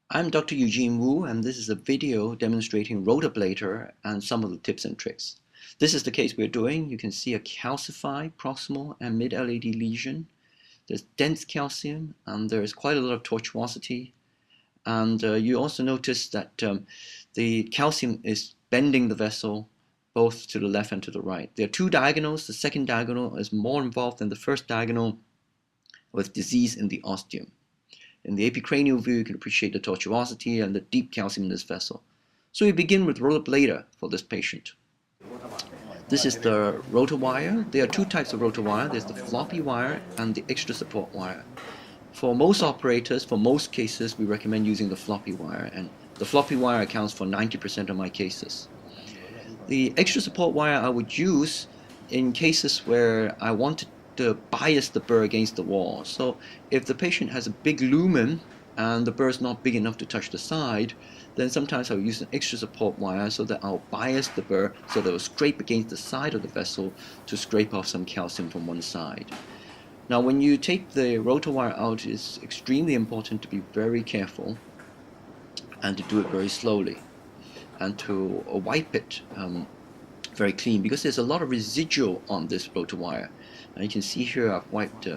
I'm Dr. Eugene Wu, and this is a video demonstrating rotablator and some of the tips and tricks. This is the case we're doing. You can see a calcified proximal and mid-LAD lesion. There's dense calcium, and there's quite a lot of tortuosity. And you also notice that the calcium is bending the vessel both to the left and to the right. There are two diagonals. The second diagonal is more involved than the first diagonal with disease in the ostium. In the epicranial view, you can appreciate the tortuosity and the deep calcium in this vessel. So we begin with rotablator for this patient. This is the rotor wire. There are two types of rotor wire. There's the floppy wire and the extra support wire. For most operators, for most cases, we recommend using the floppy wire, and the floppy wire accounts for 90% of my cases. The extra support wire I would use in cases where I wanted to bias the burr against the wall. So if the patient has a big lumen and the burr is not big enough to touch the side, then sometimes I'll use an extra support wire so that I'll bias the burr so that it will scrape against the side of the vessel to scrape off some calcium from one side. Now when you take the rotor wire out, it's extremely important to be very careful and to do it very slowly and to wipe it very clean, because there's a lot of residual on this rotor wire. And you can see here I've wiped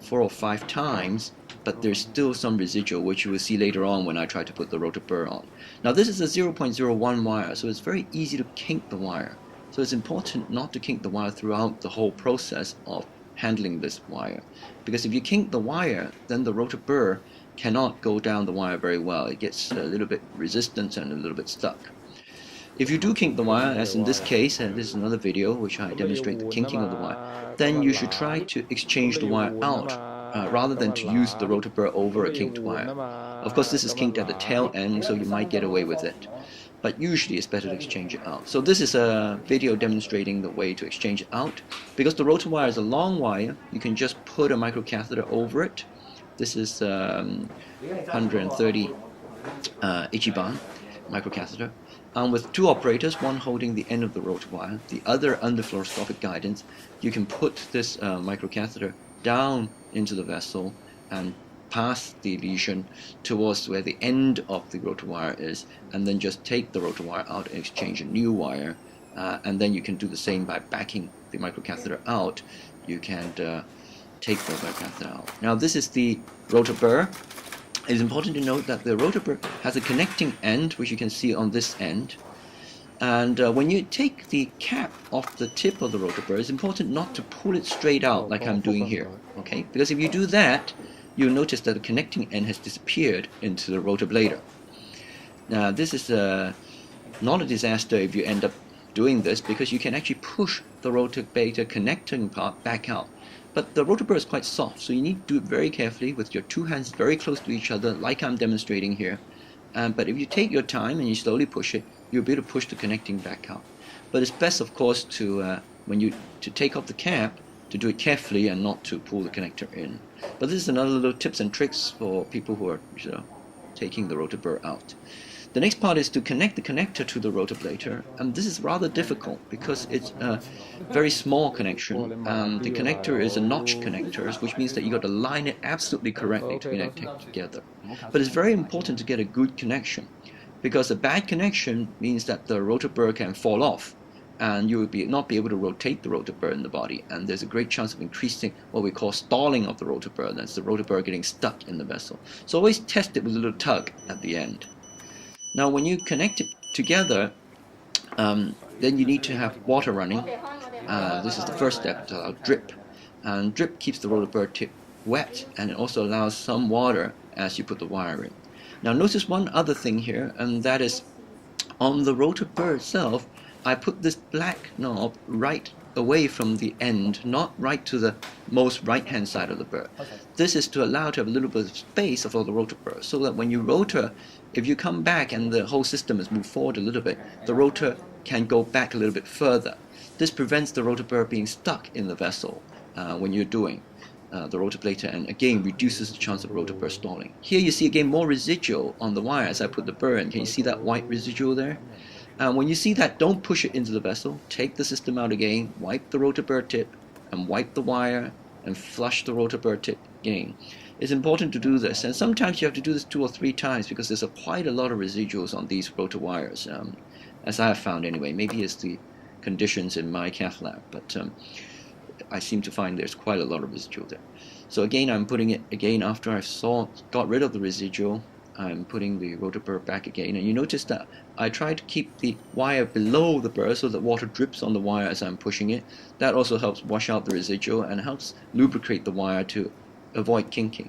4 or 5 times, but there's still some residual, which you will see later on when I try to put the rotor burr on. Now this is a 0.01 wire, so it's very easy to kink the wire. So it's important not to kink the wire throughout the whole process of handling this wire, because if you kink the wire, then the rotor burr cannot go down the wire very well. It gets a little bit resistant and a little bit stuck. If you do kink the wire, as in this case, and this is another video which I demonstrate the kinking of the wire, then you should try to exchange the wire out rather than to use the rotor burr over a kinked wire. Of course, this is kinked at the tail end, so you might get away with it, but usually it's better to exchange it out. So this is a video demonstrating the way to exchange it out. Because the rotor wire is a long wire, you can just put a microcatheter over it. This is 130 Ichiban microcatheter. And with 2 operators, one holding the end of the rotor wire, the other under fluoroscopic guidance, you can put this microcatheter down into the vessel and pass the lesion towards where the end of the rotor wire is, and then just take the rotor wire out and exchange a new wire. And then you can do the same by backing the microcatheter out. You can take the microcatheter out. Now this is the rotor burr. It's important to note that the rotor burr has a connecting end, which you can see on this end. And when you take the cap off the tip of the rotor burr, it's important not to pull it straight out like I'm doing here, okay? Because if you do that, you'll notice that the connecting end has disappeared into the rotablator. Now this is not a disaster if you end up doing this, because you can actually push the rotablator connecting part back out. But the rotor burr is quite soft, so you need to do it very carefully with your 2 hands very close to each other, like I'm demonstrating here. But if you take your time and you slowly push it, you'll be able to push the connecting back out. But it's best, of course, to take off the cap, to do it carefully and not to pull the connector in. But this is another little tips and tricks for people who are taking the rotor burr out. The next part is to connect the connector to the rotablator, and this is rather difficult because it's a very small connection. The connector is a notch connector, which means that you got to line it absolutely correctly to connect it together. But it's very important to get a good connection, because a bad connection means that the rotor burr can fall off, and you will not be able to rotate the rotor burr in the body, and there's a great chance of increasing what we call stalling of the rotor burr. That's the rotor burr getting stuck in the vessel. So always test it with a little tug at the end. Now when you connect it together, then you need to have water running. This is the first step, to allow drip. And drip keeps the rotor burr tip wet, and it also allows some water as you put the wire in. Now notice one other thing here, and that is on the rotor burr itself, I put this black knob right away from the end, not right to the most right-hand side of the burr. This is to allow to have a little bit of space for the rotor burr, so that when you rotor, if you come back and the whole system is moved forward a little bit, the rotor can go back a little bit further. This prevents the rotor burr being stuck in the vessel when you're doing the rotablator, and again reduces the chance of rotor burr stalling. Here you see again more residual on the wire as I put the burr in. Can you see that white residual there? When you see that, don't push it into the vessel. Take the system out again, wipe the rotor burr tip, and wipe the wire, and flush the rotor burr tip again. it's important to do this. And sometimes you have to do this 2 or 3 times because there's quite a lot of residuals on these rotor wires, as I have found anyway. Maybe it's the conditions in my cath lab, but I seem to find there's quite a lot of residual there. So again, I'm putting it again after I got rid of the residual. I'm putting the rotor burr back again, and you notice that I try to keep the wire below the burr so that water drips on the wire as I'm pushing it. That also helps wash out the residual and helps lubricate the wire to avoid kinking.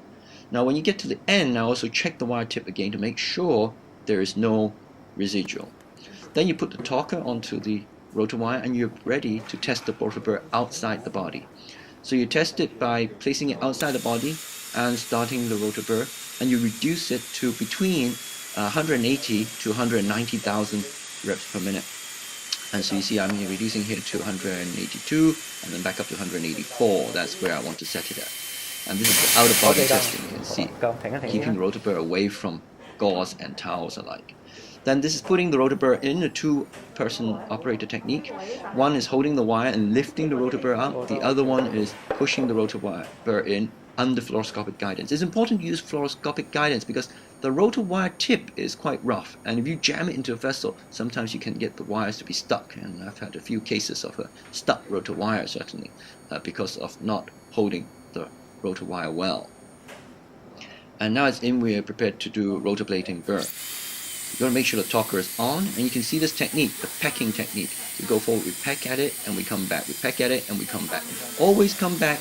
Now when you get to the end, I also check the wire tip again to make sure there is no residual. Then you put the talker onto the rotor wire and you're ready to test the rotor burr outside the body. So you test it by placing it outside the body and starting the rotor burr, and you reduce it to between 180 to 190,000 reps per minute. And so you see I'm reducing here to 182 and then back up to 184. That's where I want to set it at. And this is the out-of-body testing, you can see, keeping the rotor burr away from gauze and towels alike. Then this is putting the rotor burr in a 2-person operator technique. One is holding the wire and lifting the rotor burr out. The other one is pushing the rotor burr in under fluoroscopic guidance. It's important to use fluoroscopic guidance because the rotor wire tip is quite rough, and if you jam it into a vessel, sometimes you can get the wires to be stuck, and I've had a few cases of a stuck rotor wire certainly because of not holding the rotor wire well. And now it's in, we're prepared to do rotor plating burr. You got to make sure the talker is on, and you can see this technique, the pecking technique. We go forward, we peck at it, and we come back. We peck at it, and we come back. Always come back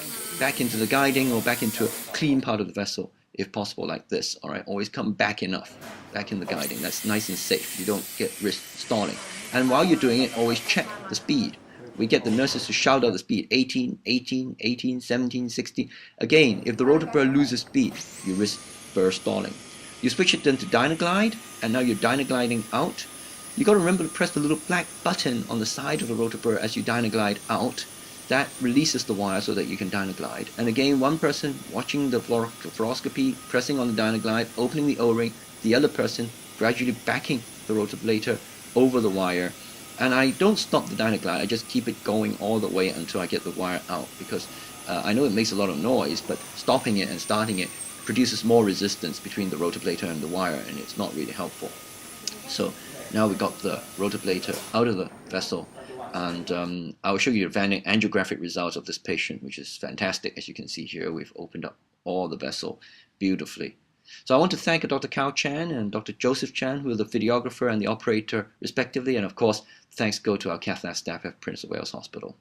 into the guiding or back into a clean part of the vessel, if possible, like this. All right, always come back enough, back in the guiding. That's nice and safe. You don't get risk stalling. And while you're doing it, always check the speed. We get the nurses to shout out the speed, 18, 18, 18, 17, 16. Again, if the rotor burr loses speed, you risk burr stalling. You switch it then to Dynaglide, and now you're Dynagliding out. You got to remember to press the little black button on the side of the rotor burr as you Dynaglide out. That releases the wire so that you can Dynaglide. And again, one person watching the fluoroscopy, pressing on the Dynaglide, opening the O-ring, the other person gradually backing the rotablator over the wire. And I don't stop the Dynaglide, I just keep it going all the way until I get the wire out, because I know it makes a lot of noise, but stopping it and starting it produces more resistance between the rotablator and the wire, and it's not really helpful. So now we got the rotablator out of the vessel, and I'll show you the angiographic results of this patient, which is fantastic. As you can see here, we've opened up all the vessel beautifully. So I want to thank Dr. Cao Chan and Dr. Joseph Chan, who are the videographer and the operator respectively, and of course thanks go to our cath lab staff at Prince of Wales Hospital.